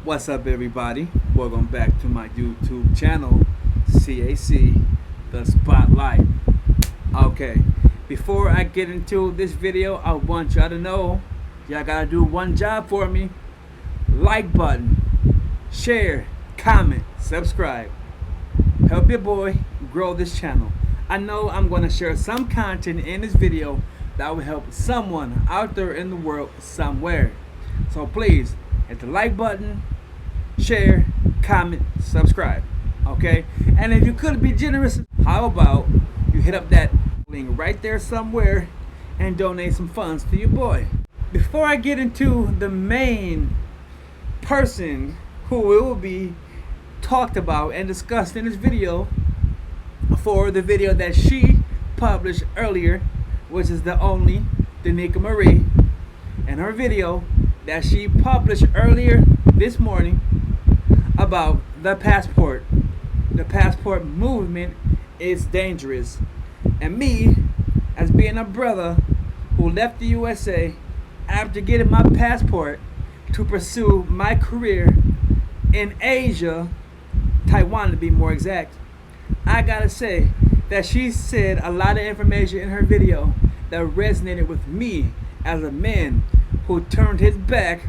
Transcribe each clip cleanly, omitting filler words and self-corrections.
What's up, everybody? Welcome back to my YouTube channel, CAC, The Spotlight. Okay, before I get into this video, I want y'all to know y'all gotta do one job for me: like button, share, comment, subscribe. Help your boy grow this channel. I know I'm gonna share some content in this video that will help someone out there in the world somewhere. So please hit the like button, share, comment, subscribe. Okay? And if you could be generous, how about you hit up that link right there somewhere and donate some funds to your boy. Before I get into the main person who will be talked about and discussed in this video, for the video that she published earlier, which is the only Danica Marie, and her video that she published earlier this morning about the passport. The passport movement is dangerous. And me, as being a brother who left the USA after getting my passport to pursue my career in Asia, Taiwan to be more exact, I gotta say that she said a lot of information in her video that resonated with me as a man who turned his back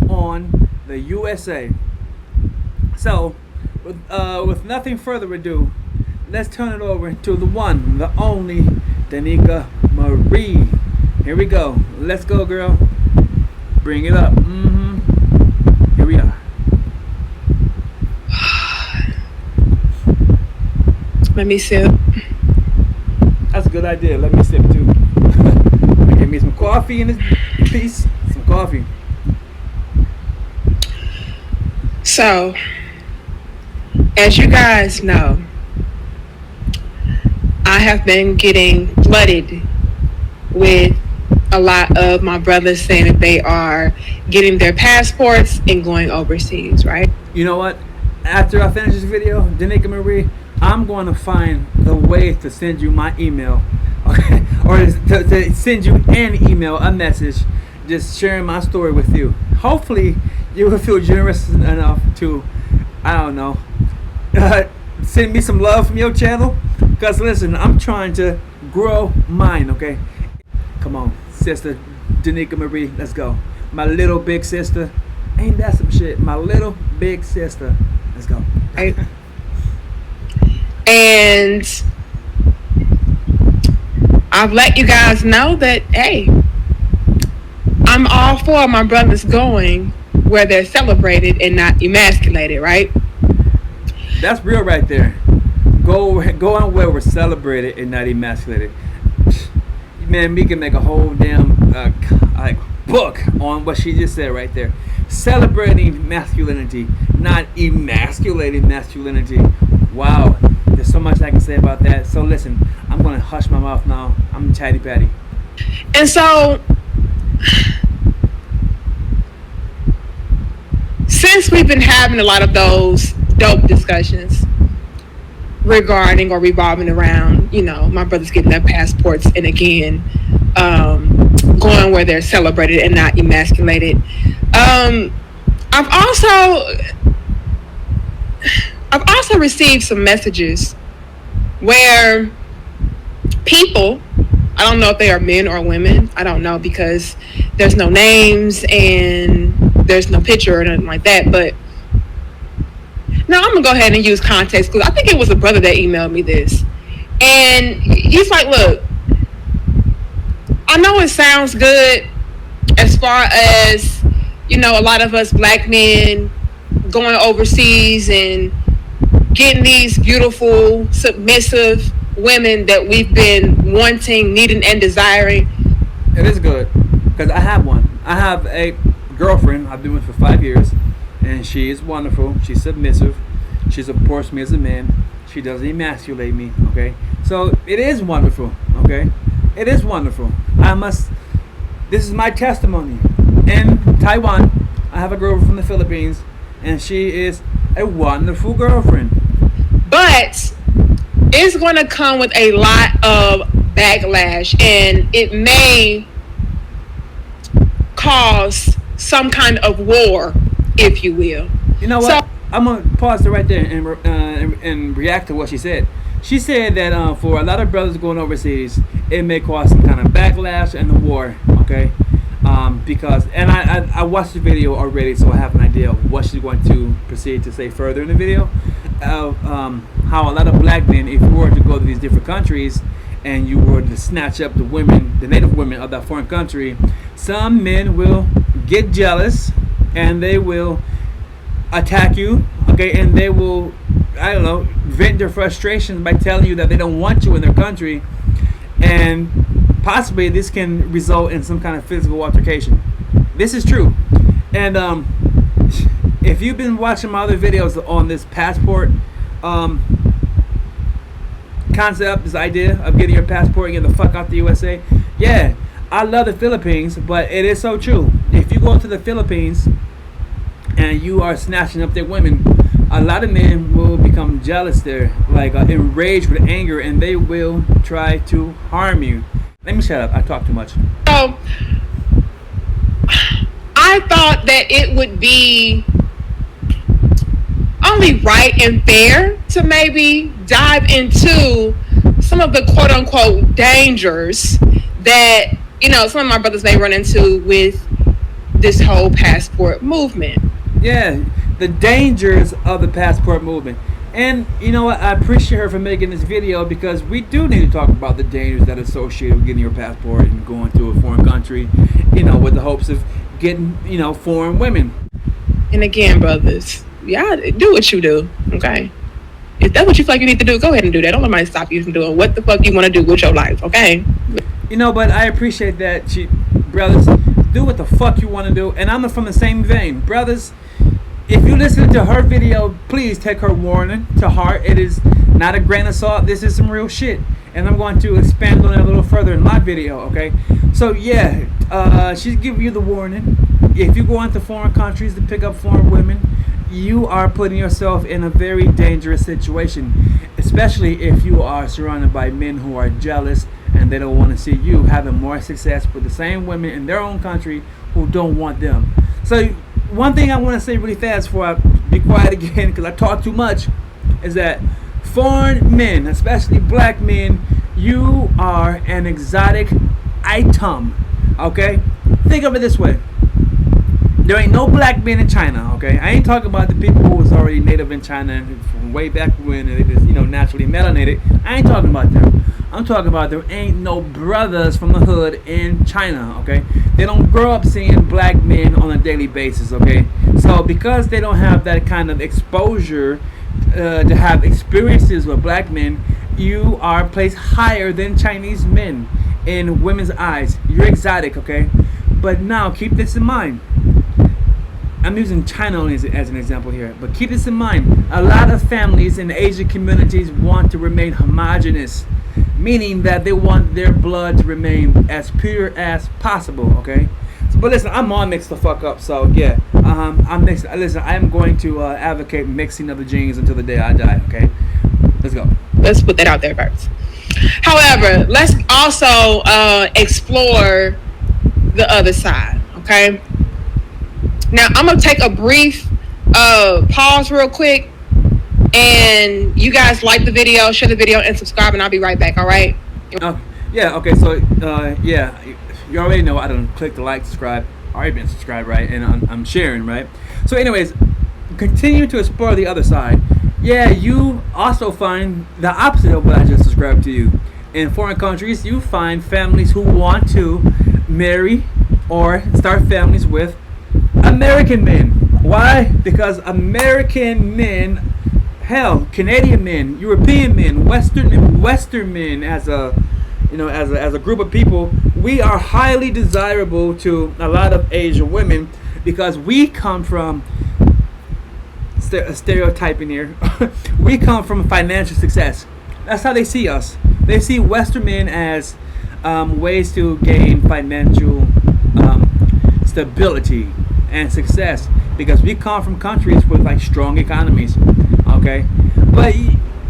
on the USA. So, with nothing further ado, let's turn it over to the one, the only Danica Marie. Here we go. Let's go, girl. Bring it up. Here we are. Let me sip. That's a good idea. Let me sip too. Give me some coffee in this piece. Some coffee. So, as you guys know, I have been getting flooded with a lot of my brothers saying that they are getting their passports and going overseas, right? You know what? After I finish this video, Danica Marie, I'm going to find the way to send you my email, okay? Or to send you an email, a message, just sharing my story with you. Hopefully, you will feel generous enough to, I don't know, send me some love from your channel. Because listen, I'm trying to grow mine, okay? Come on, sister Danica Marie, let's go. My little big sister. Ain't that some shit? My little big sister. Let's go. Right? And I've let you guys know that, hey, I'm all for my brothers going where they're celebrated and not emasculated, right? That's real right there. Go on where we're celebrated and not emasculated. Man, we can make a whole damn book on what she just said right there. Celebrating masculinity, not emasculating masculinity. Wow, there's so much I can say about that. So listen, I'm gonna hush my mouth now. I'm chatty patty. And so, since we've been having a lot of those dope discussions regarding or revolving around, you know, my brothers getting their passports and again, going where they're celebrated and not emasculated. I've also received some messages where people, I don't know if they are men or women, I don't know because there's no names and there's no picture or nothing like that, but now I'm gonna go ahead and use context because I think it was a brother that emailed me this, and he's like, look, I know it sounds good as far as, you know, a lot of us black men going overseas and getting these beautiful, submissive women that we've been wanting, needing, and desiring. It is good because I have one. I have a girlfriend I've been with for 5 years, and she is wonderful. She's submissive. She supports me as a man. She doesn't emasculate me. Okay, so it is wonderful. Okay, it is wonderful. This is my testimony. In Taiwan, I have a girlfriend from the Philippines, and she is a wonderful girlfriend. But it's going to come with a lot of backlash, and it may cause some kind of war, if you will. You know what? I'm gonna pause it right there and react to what she said. She said that for a lot of brothers going overseas, it may cause some kind of backlash and a war. Okay, because I watched the video already, so I have an idea of what she's going to proceed to say further in the video. How a lot of black men, if you were to go to these different countries and you were to snatch up the women, the native women of that foreign country, some men will get jealous and they will attack you, okay, and they will, I don't know, vent their frustrations by telling you that they don't want you in their country, and possibly this can result in some kind of physical altercation. This is true. And if you've been watching my other videos on this passport concept, this idea of getting your passport and getting the fuck out the USA, yeah, I love the Philippines, but it is so true. If you go to the Philippines and you are snatching up their women, a lot of men will become jealous there, like enraged with anger, and they will try to harm you. Let me shut up. I talk too much. So I thought that it would be only right and fair to maybe dive into some of the quote unquote dangers that, you know, some of my brothers may run into with this whole passport movement. Yeah, the dangers of the passport movement. And you know what? I appreciate her for making this video, because we do need to talk about the dangers that are associated with getting your passport and going to a foreign country, you know, with the hopes of getting, you know, foreign women. And again, brothers, yeah, do what you do, okay? If that's what you feel like you need to do, go ahead and do that. Don't let anybody stop you from doing what the fuck you want to do with your life, okay? You know, but I appreciate that, brothers, do what the fuck you want to do. And I'm from the same vein. Brothers, if you listen to her video, please take her warning to heart. It is not a grain of salt. This is some real shit. And I'm going to expand on it a little further in my video, okay? So, yeah, she's giving you the warning. If you go into foreign countries to pick up foreign women, you are putting yourself in a very dangerous situation, especially if you are surrounded by men who are jealous and they don't want to see you having more success with the same women in their own country who don't want them. So one thing I want to say really fast before I be quiet again, because I talk too much, is that foreign men, especially black men, you are an exotic item, okay? Think of it this way. There ain't no black men in China, okay? I ain't talking about the people who was already native in China from way back when, and they just, you know, naturally melanated. I ain't talking about them. I'm talking about there ain't no brothers from the hood in China, okay? They don't grow up seeing black men on a daily basis, okay? So because they don't have that kind of exposure to have experiences with black men, you are placed higher than Chinese men in women's eyes. You're exotic, okay? But now keep this in mind. I'm using China only as an example here, but keep this in mind. A lot of families in Asian communities want to remain homogenous, meaning that they want their blood to remain as pure as possible, okay? So, but listen, I'm all mixed the fuck up, so yeah, I'm mixed. Listen, I'm going to advocate mixing of the genes until the day I die, okay? Let's go. Let's put that out there first. However, let's also explore the other side, okay? Now, I'm going to take a brief pause real quick, and you guys like the video, share the video, and subscribe, and I'll be right back, all right? Yeah, okay, so, yeah, you already know I don't click the like, subscribe. Already been subscribed, right? And I'm sharing, right? So anyways, continue to explore the other side. Yeah, you also find the opposite of what I just described to you. In foreign countries, you find families who want to marry or start families with American men. Why? Because American men, hell, Canadian men, European men, Western men, as a as a group of people, we are highly desirable to a lot of Asian women because we come from stereotyping here. We come from financial success. That's how they see us. They see Western men as ways to gain financial stability and success, because we come from countries with like strong economies, okay? But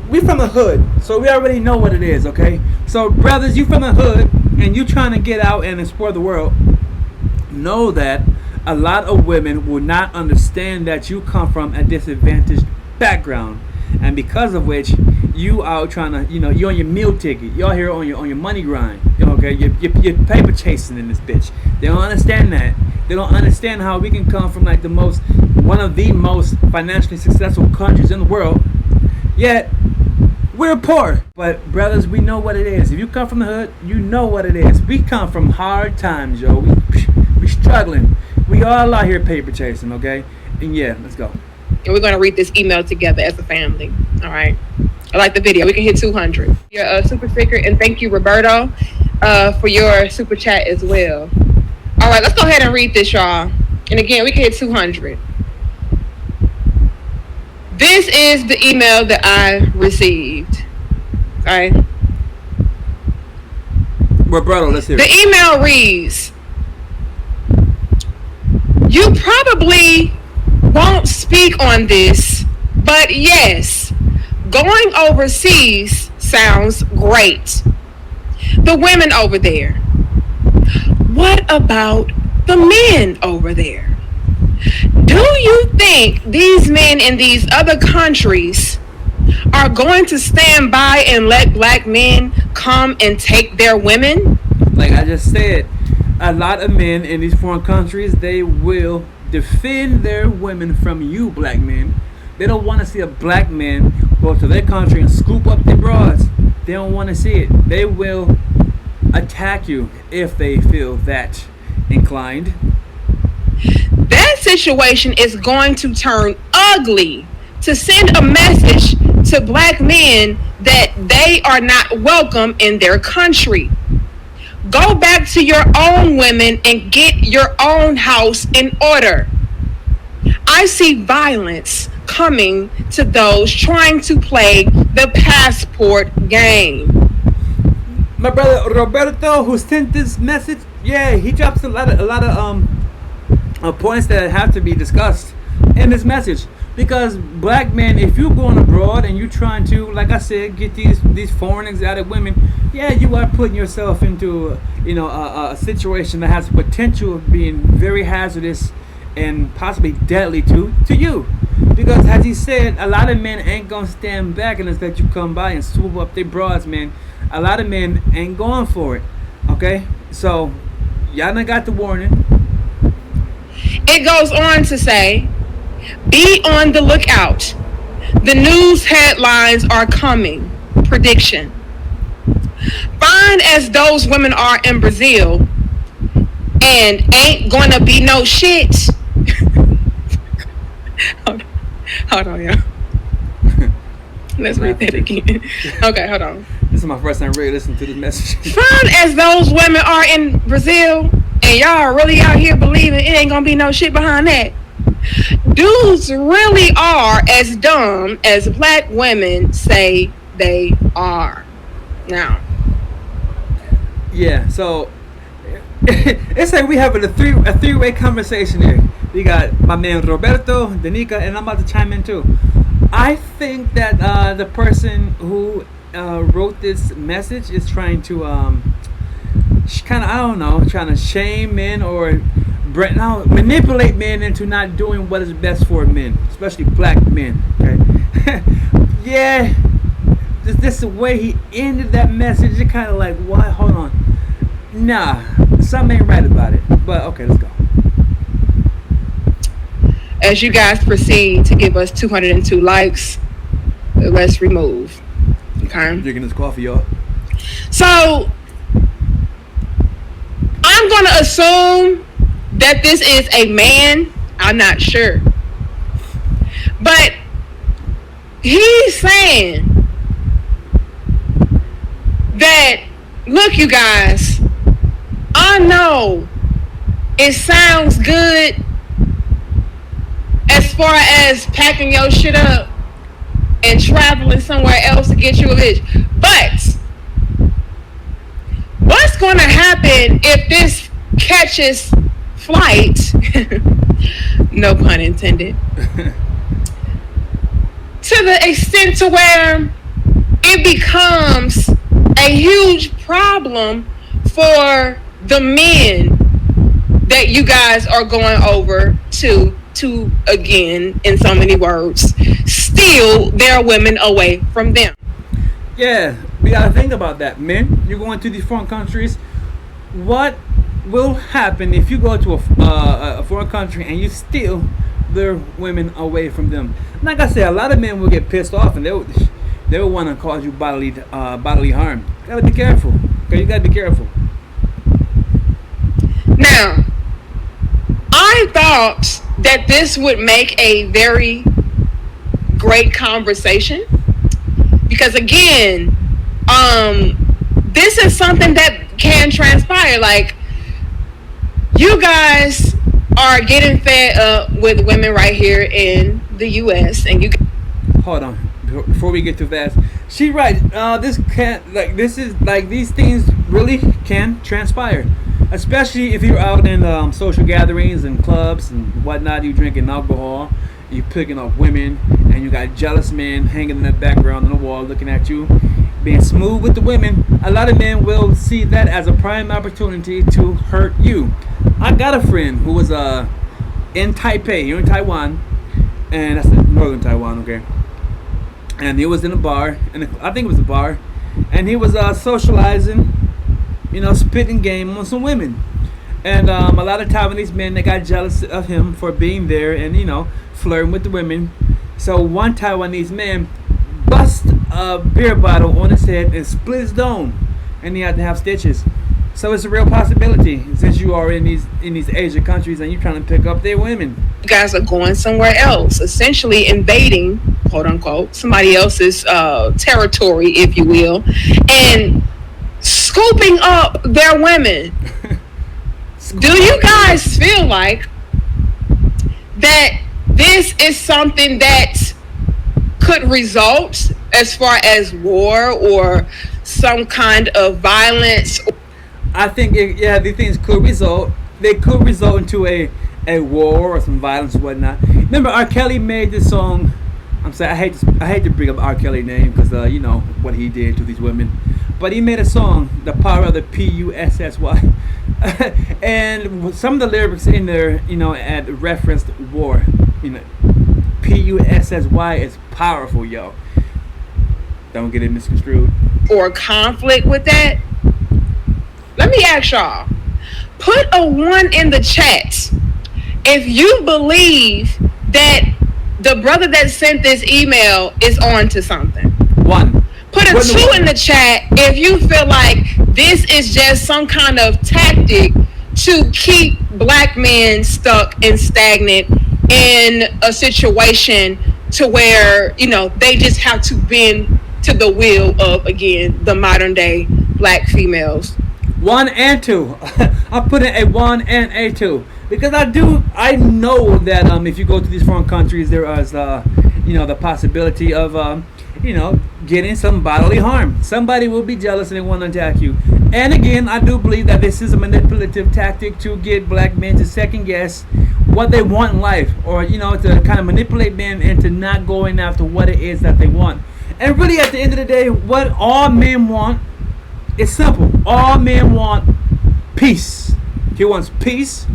we from the hood, so we already know what it is, okay? So brothers, you from the hood and you trying to get out and explore the world, know that a lot of women will not understand that you come from a disadvantaged background, and because of which you out trying to, you're on your meal ticket, you're here on your money grind, okay, you're paper chasing in this bitch. They don't understand that. They don't understand how we can come from like one of the most financially successful countries in the world, yet we're poor. But brothers, we know what it is. If you come from the hood, you know what it is. We come from hard times, yo. We struggling. We all out here paper chasing, okay? And yeah, let's go. And we're going to read this email together as a family. All right. I like the video. We can hit 200. Your super sticker, and thank you, Roberto, for your super chat as well. All right, let's go ahead and read this, y'all. And again, we can hit 200. This is the email that I received. Okay. Roberto, let's hear it. The email reads, "You probably won't speak on this, but yes, going overseas sounds great. The women over there. What about the men over there? Do you think these men in these other countries are going to stand by and let black men come and take their women?" Like I just said, a lot of men in these foreign countries, they will defend their women from you, black men. They don't want to see a black man go to their country and scoop up their broads. They don't want to see it. They will attack you if they feel that inclined. That situation is going to turn ugly to send a message to black men that they are not welcome in their country. Go back to your own women and get your own house in order. I see violence coming to those trying to play the passport game. My brother Roberto, who sent this message, yeah, he drops a lot of points that have to be discussed in this message. Because black men, if you're going abroad and you're trying to, like I said, get these foreign exotic women, yeah, you are putting yourself into a situation that has the potential of being very hazardous and possibly deadly to you. Because as he said, a lot of men ain't gonna stand back and let you come by and swoop up their broads, man. A lot of men ain't going for it. Okay, so y'all done got the warning. It goes on to say, be on the lookout. The news headlines are coming. Prediction. Fine as those women are in Brazil and ain't gonna be no shit. Hold on, y'all. Let's read that again. Okay, hold on. This is my first time really listening to this message. Fine as those women are in Brazil and y'all are really out here believing it ain't gonna be no shit behind that. Dudes really are as dumb as black women say they are. Now. Yeah, so it's like we having a three-way conversation here. We got my man Roberto, Danica, and I'm about to chime in too. I think that the person who wrote this message is trying to trying to shame men or manipulate men into not doing what is best for men, especially black men. Okay, yeah. This the way he ended that message. It kind of like, what? Hold on, nah, something ain't right about it. But okay, let's go. As you guys proceed to give us 202 likes, let's remove. Okay. Drinking this coffee, y'all. So I'm gonna assume that this is a man. I'm not sure, but he's saying that, look, you guys, I know it sounds good as far as packing your shit up and traveling somewhere else to get you a bitch, but what's going to happen if this catches flight, no pun intended, to the extent to where it becomes a huge problem for the men that you guys are going over to again, in so many words, steal their women away from them. Yeah, we gotta think about that, men. You're going to these foreign countries. What will happen if you go to a foreign country and you steal their women away from them? Like I said, a lot of men will get pissed off and they will want to cause you bodily harm. You gotta be careful. Okay, you gotta be careful. Now, I thought that this would make a very great conversation because, again, this is something that can transpire. Like, you guys are getting fed up with women right here in the U.S. and you. Hold on, before we get too fast. She's right. This can't these things really can transpire. Especially if you're out in social gatherings and clubs and whatnot, you drinking alcohol, you picking up women, and you got jealous men hanging in the background on the wall looking at you, being smooth with the women. A lot of men will see that as a prime opportunity to hurt you. I got a friend who was in Taipei, here in Taiwan, and that's northern Taiwan, okay? And he was in a bar, and I think it was a bar, and he was socializing, spitting game on some women. And a lot of Taiwanese men, they got jealous of him for being there and, flirting with the women. So one Taiwanese man bust a beer bottle on his head and split his dome. And he had to have stitches. So it's a real possibility since you are in these Asian countries and you're trying to pick up their women. You guys are going somewhere else, essentially invading, quote unquote, somebody else's territory, if you will, and scooping up their women. Do you guys feel like that this is something that could result as far as war or some kind of violence? I think these things could result. They could result into a war or some violence or whatnot. Remember, R. Kelly made this song. I'm sorry, I hate to bring up R. Kelly's name because what he did to these women. But he made a song, "The Power of the P-U-S-S-Y," and some of the lyrics in there, had referenced war. P-U-S-S-Y is powerful, yo. Don't get it misconstrued. Or conflict with that. Let me ask y'all. Put a 1 in the chat if you believe that the brother that sent this email is on to something. 1. Put a 2 in the chat if you feel like this is just some kind of tactic to keep black men stuck and stagnant in a situation to where, they just have to bend to the will of, again, the modern day black females. 1 and 2. I put in a 1 and a 2 because I know that if you go to these foreign countries, there is the possibility of getting some bodily harm. Somebody will be jealous and they want to attack you. And again, I do believe that this is a manipulative tactic to get black men to second guess what they want in life, or to kind of manipulate men into not going after what it is that they want. And really, at the end of the day, what all men want is simple. All men want peace. He wants peace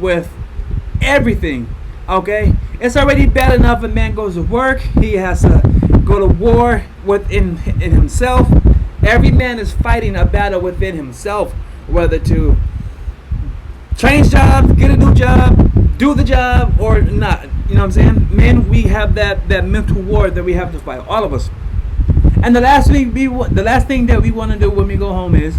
with everything. Okay, it's already bad enough a man goes to work. He has to go to war within himself. Every man is fighting a battle within himself, whether to change jobs, get a new job, do the job, or not. You know what I'm saying? Men, we have that mental war that we have to fight, all of us. And the last thing that we want to do when we go home is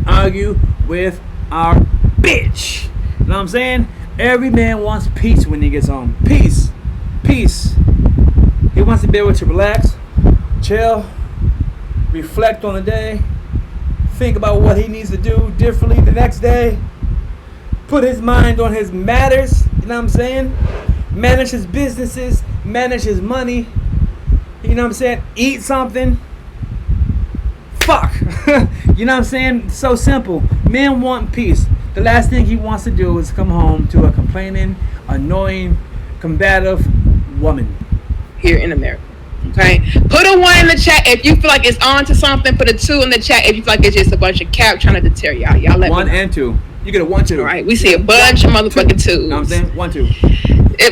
argue with our bitch. You know what I'm saying? Every man wants peace when he gets home. Peace. He wants to be able to relax, chill, reflect on the day, think about what he needs to do differently the next day, put his mind on his matters, you know what I'm saying? Manage his businesses, manage his money, you know what I'm saying? Eat something. Fuck. You know what I'm saying? So simple. Men want peace. The last thing he wants to do is come home to a complaining, annoying, combative woman. Here in America. Okay? Put a 1 in the chat if you feel like it's on to something. Put a 2 in the chat if you feel like it's just a bunch of cap trying to deter y'all. Y'all let 1 me know. and 2. You get a 1, 2. Right. We see a bunch of motherfucking twos. You know what I'm saying? 1, 2.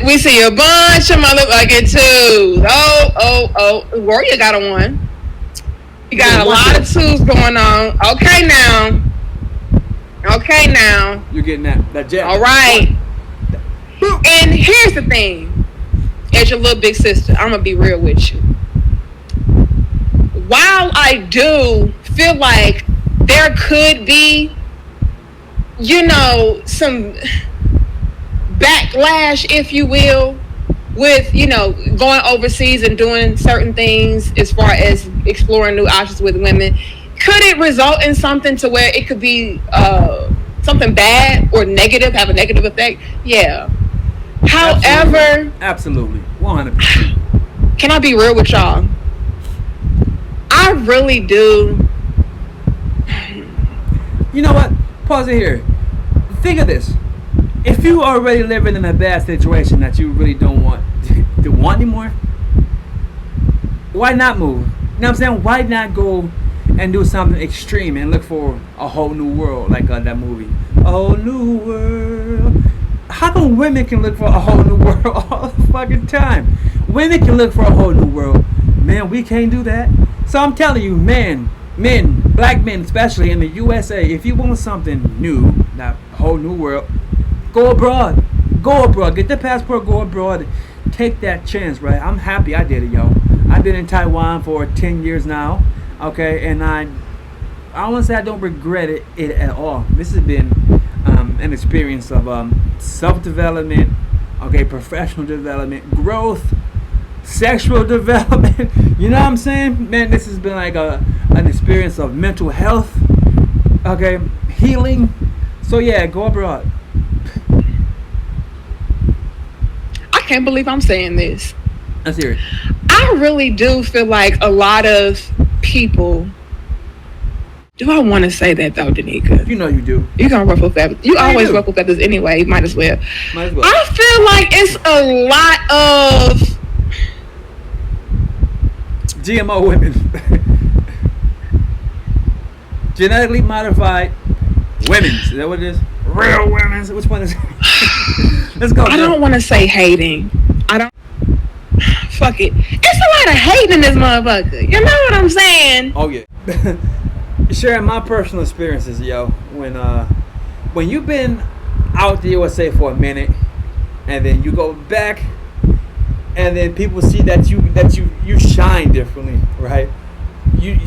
We see a bunch of motherfucking twos. Oh. Warrior got a 1. You got a lot of twos going on. Okay now. You're getting that jab. All right. And here's the thing. As your little big sister, I'm going to be real with you. While I do feel like there could be, some backlash, if you will, with, going overseas and doing certain things as far as exploring new options with women, could it result in something to where it could be something bad or negative, have a negative effect? Yeah. However, absolutely. 100%. Can I be real with y'all? I really do. You know what? Pause it here. Think of this. If you already living in a bad situation that you really don't want anymore, why not move? You know what I'm saying? Why not go and do something extreme and look for a whole new world, like that movie, A Whole New World? How come women can look for a whole new world all the fucking time? Women can look for a whole new world. Man, we can't do that. So I'm telling you, men, black men especially in the USA, if you want something new, that whole new world, go abroad. Get the passport, go abroad. Take that chance, right? I'm happy I did it, yo. I've been in Taiwan for 10 years now, okay? And I want to say I don't regret it at all. This has been an experience of self-development, okay, professional development, growth, sexual development. You know what I'm saying? Man, this has been like an experience of mental health, okay, healing. So yeah, go abroad. I can't believe I'm saying this. Let's hear it. I really do feel like a lot of people. Do I want to say that though, Danica? You know you do. You're gonna ruffle feathers. You always ruffle feathers anyway. Might as well. Might as well. I feel like it's a lot of GMO women. Genetically modified women. Is that what it is? Real women. Which one is it? Let's go. I don't want to say hating. I don't. Fuck it. It's a lot of hate in this motherfucker. You know what I'm saying? Oh yeah. Sharing my personal experiences, yo. When you've been out the USA for a minute, and then you go back, and then people see that you shine differently, right? You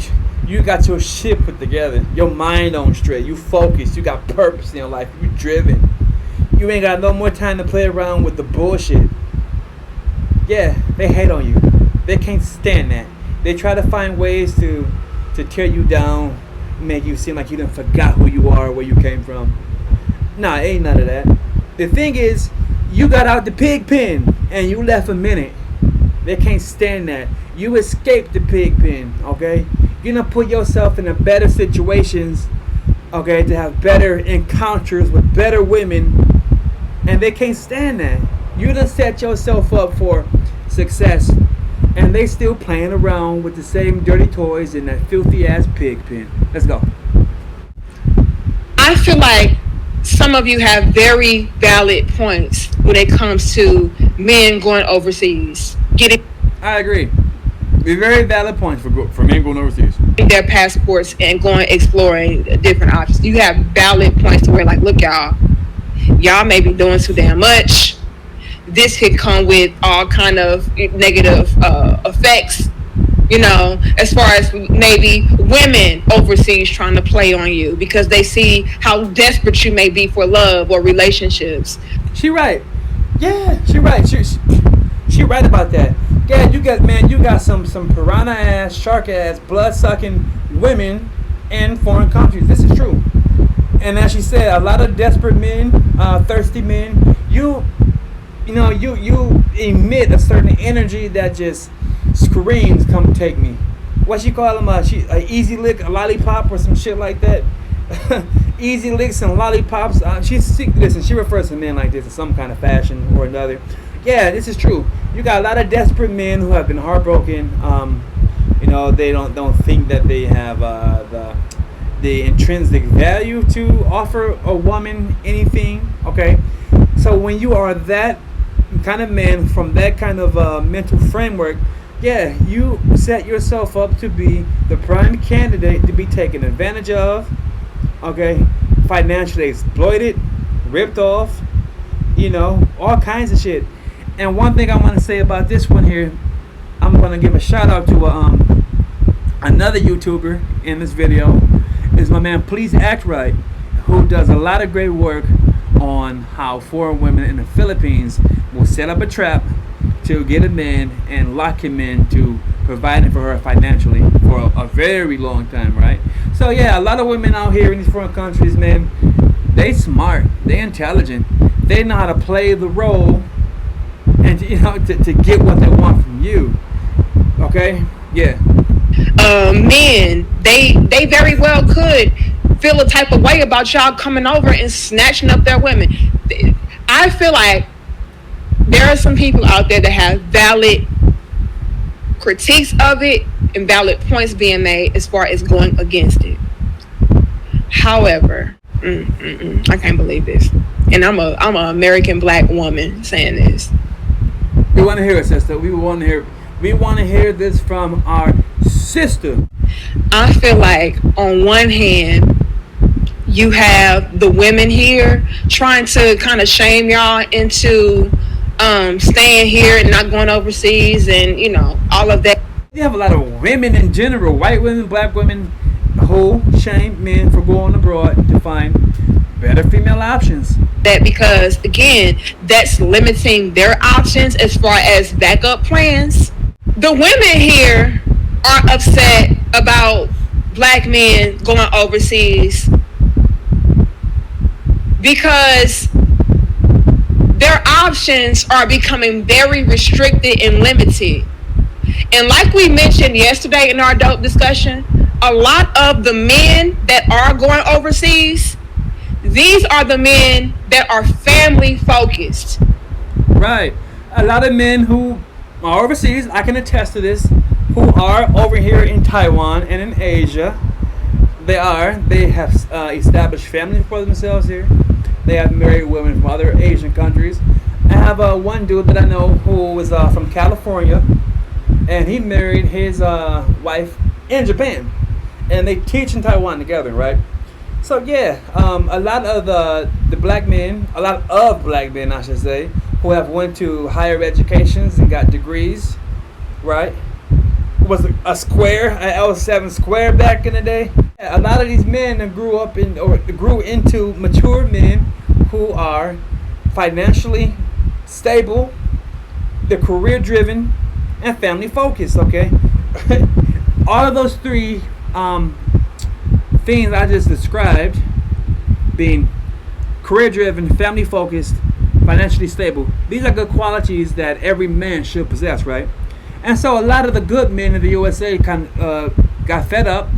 got your shit put together, your mind on straight, you focused, you got purpose in your life, you driven. You ain't got no more time to play around with the bullshit. Yeah, they hate on you. They can't stand that. They try to find ways to tear you down, make you seem like you done forgot who you are, where you came from. Nah, ain't none of that. The thing is, you got out the pig pen and you left a minute. They can't stand that. You escaped the pig pen, okay? You done put yourself in a better situations, okay, to have better encounters with better women, and they can't stand that. You done set yourself up for success, and they still playing around with the same dirty toys in that filthy ass pig pen. Let's go. I feel like some of you have very valid points when it comes to men going overseas, getting. I agree. Very valid points for men going overseas. Their passports and going exploring different options. You have valid points to where, like, look, y'all may be doing too damn much. This could come with all kind of negative effects, as far as maybe women overseas trying to play on you because they see how desperate you may be for love or relationships. She right. Yeah, she right. She right about that. Yeah, you got some piranha ass, shark ass, blood sucking women in foreign countries. This is true. And as she said, a lot of desperate men, thirsty men. You emit a certain energy that just screams, "Come take me." What she call them? A easy lick, a lollipop, or some shit like that. Easy licks and lollipops. She refers to men like this in some kind of fashion or another. Yeah, this is true. You got a lot of desperate men who have been heartbroken. They don't think that they have the intrinsic value to offer a woman anything. Okay, so when you are that kind of man from that kind of mental framework, yeah, you set yourself up to be the prime candidate to be taken advantage of. Okay, financially exploited, ripped off, all kinds of shit. And one thing I want to say about this one here, I'm going to give a shout out to another YouTuber in this video, is my man Please Act Right, who does a lot of great work on how foreign women in the Philippines will set up a trap to get a man and lock him into providing for her financially for a very long time, right? So yeah, a lot of women out here in these foreign countries, man, they smart, they intelligent, they know how to play the role and to get what they want from you. Okay? Yeah. Men, they very well could feel a type of way about y'all coming over and snatching up their women. I feel like there are some people out there that have valid critiques of it and valid points being made as far as going against it. However, I can't believe this, and I'm a American black woman saying this. We want to hear it, sister. We want to hear this from our sister. I feel like on one hand, you have the women here trying to kind of shame y'all into staying here and not going overseas and all of that. You have a lot of women in general, white women, black women, who shame men for going abroad to find better female options. That because again, that's limiting their options as far as backup plans. The women here are upset about black men going overseas because their options are becoming very restricted and limited. And like we mentioned yesterday in our adult discussion, a lot of the men that are going overseas, these are the men that are family focused. Right. A lot of men who are overseas, I can attest to this, who are over here in Taiwan and in Asia. They have established families for themselves here. They have married women from other Asian countries. I have one dude that I know who was from California, and he married his wife in Japan, and they teach in Taiwan together, right? So yeah, a lot of the black men, I should say, who have went to higher educations and got degrees, right? Was a square, an L7 square back in the day. A lot of these men grew into mature men who are financially stable, they're career driven, and family focused. Okay, all of those three things I just described, being career driven, family focused, financially stable, these are good qualities that every man should possess, right? And so a lot of the good men in the USA kind of got fed up,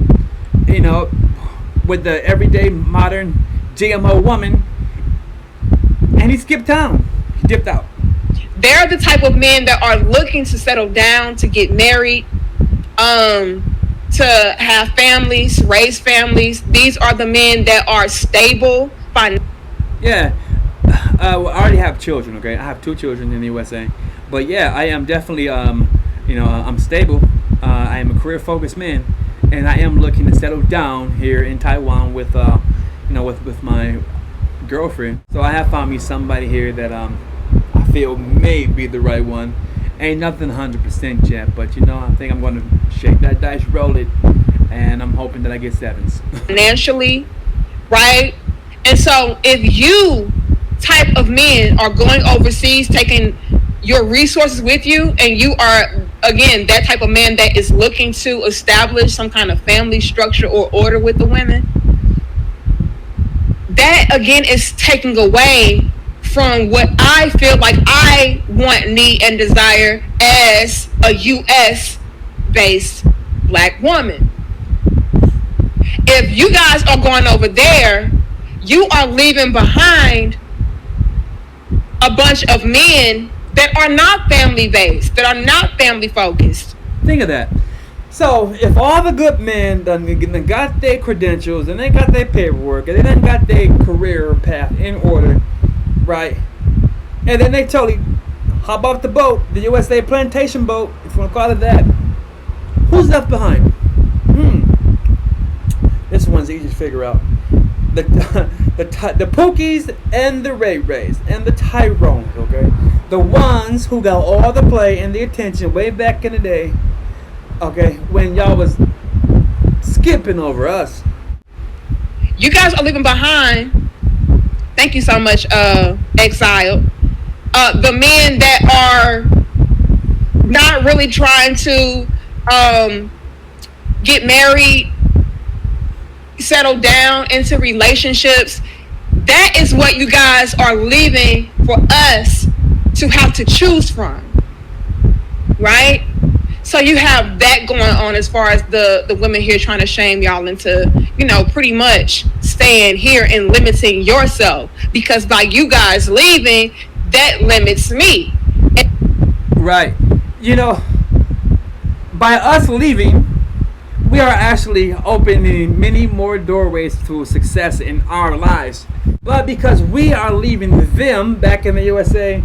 with the everyday modern GMO woman, and he skipped town. He dipped out. They're the type of men that are looking to settle down, to get married, to have families, raise families. These are the men that are stable. Yeah, I already have children. Okay, I have 2 children in the USA, but yeah, I am definitely I'm stable. I am a career-focused man, and I am looking to settle down here in Taiwan with with my girlfriend. So I have found me somebody here that I feel may be the right one. Ain't nothing 100% yet, but I think I'm going to shake that dice, roll it, and I'm hoping that I get 7s. Financially, right? And so if you type of men are going overseas, taking your resources with you, and you are, again, that type of man that is looking to establish some kind of family structure or order with the women, that again is taking away from what I feel like I want, need, and desire as a US based black woman. If you guys are going over there, you are leaving behind a bunch of men that are not family based, that are not family focused. Think of that. So if all the good men done got their credentials and they got their paperwork and they done got their career path in order, right? And then they totally hop off the boat, the USA plantation boat, if you want to call it that. Who's left behind? This one's easy to figure out. The Pookies and the Ray Rays and the Tyrones, okay? The ones who got all the play and the attention way back in the day, okay, when y'all was skipping over us. You guys are leaving behind. Thank you so much, Exile. The men that are not really trying to get married, settle down into relationships. That is what you guys are leaving for us to have to choose from, right? So you have that going on as far as the women here trying to shame y'all into, pretty much staying here and limiting yourself, because by you guys leaving, that limits me. Right. By us leaving, we are actually opening many more doorways to success in our lives. But because we are leaving them back in the USA,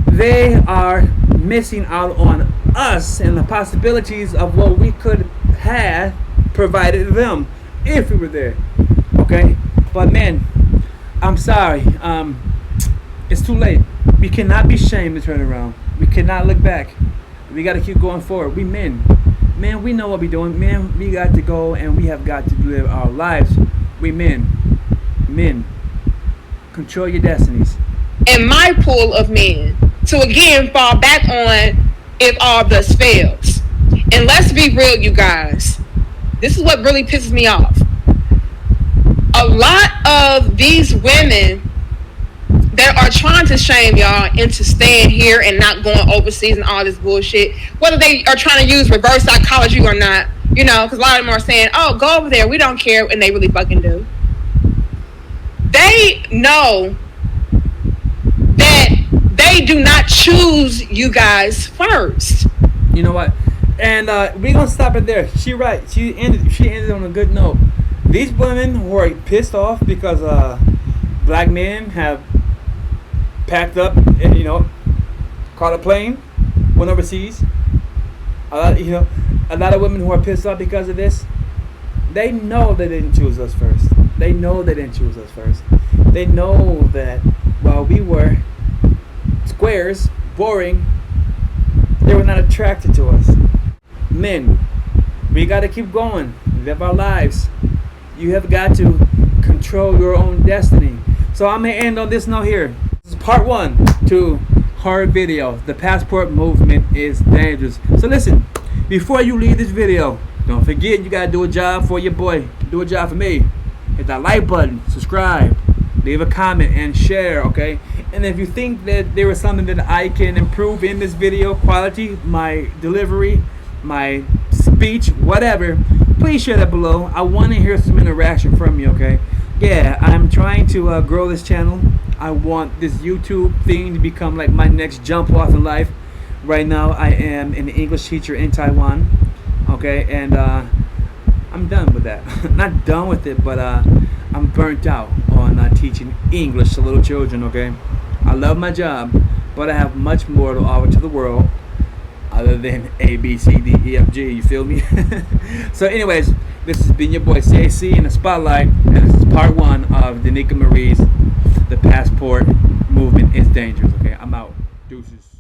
they are missing out on us and the possibilities of what we could have provided them if we were there. Okay? But man, I'm sorry. It's too late. We cannot be shamed to turn around. We cannot look back. We got to keep going forward. We men. Man, we know what we're doing. Man, we got to go and we have got to live our lives. We men. Men. Control your destinies. And my pool of men to again fall back on if all this fails. And let's be real, you guys. This is what really pisses me off. A lot of these women that are trying to shame y'all into staying here and not going overseas and all this bullshit, whether they are trying to use reverse psychology or not, because a lot of them are saying, oh, go over there, we don't care, and they really fucking do. They know that they do not choose you guys first. You know what? And we're gonna stop it there. She right. She ended on a good note. These women who are pissed off because black men have packed up and caught a plane, went overseas. A lot of women who are pissed off because of this, they know they didn't choose us first. They know they didn't choose us first. They know that while we were squares, boring, they were not attracted to us. Men, we got to keep going, live our lives. You have got to control your own destiny. So I'm going to end on this note here. This is part 1 to her video. The passport movement is dangerous. So listen, before you leave this video, don't forget you got to do a job for your boy. Do a job for me. Hit that like button, subscribe, leave a comment, and share, okay? And if you think that there is something that I can improve in this video quality, my delivery, my speech, whatever, please share that below. I want to hear some interaction from you, okay? Yeah, I'm trying to grow this channel. I want this YouTube thing to become like my next jump off in life. Right now, I am an English teacher in Taiwan, okay? And I'm done with that. Not done with it, but I'm burnt out on teaching English to little children, okay? I love my job, but I have much more to offer to the world other than A, B, C, D, E, F, G, you feel me? So anyways, this has been your boy CAC in the Spotlight, and this is part 1 of Danica Marie's The Passport Movement is Dangerous, okay? I'm out. Deuces.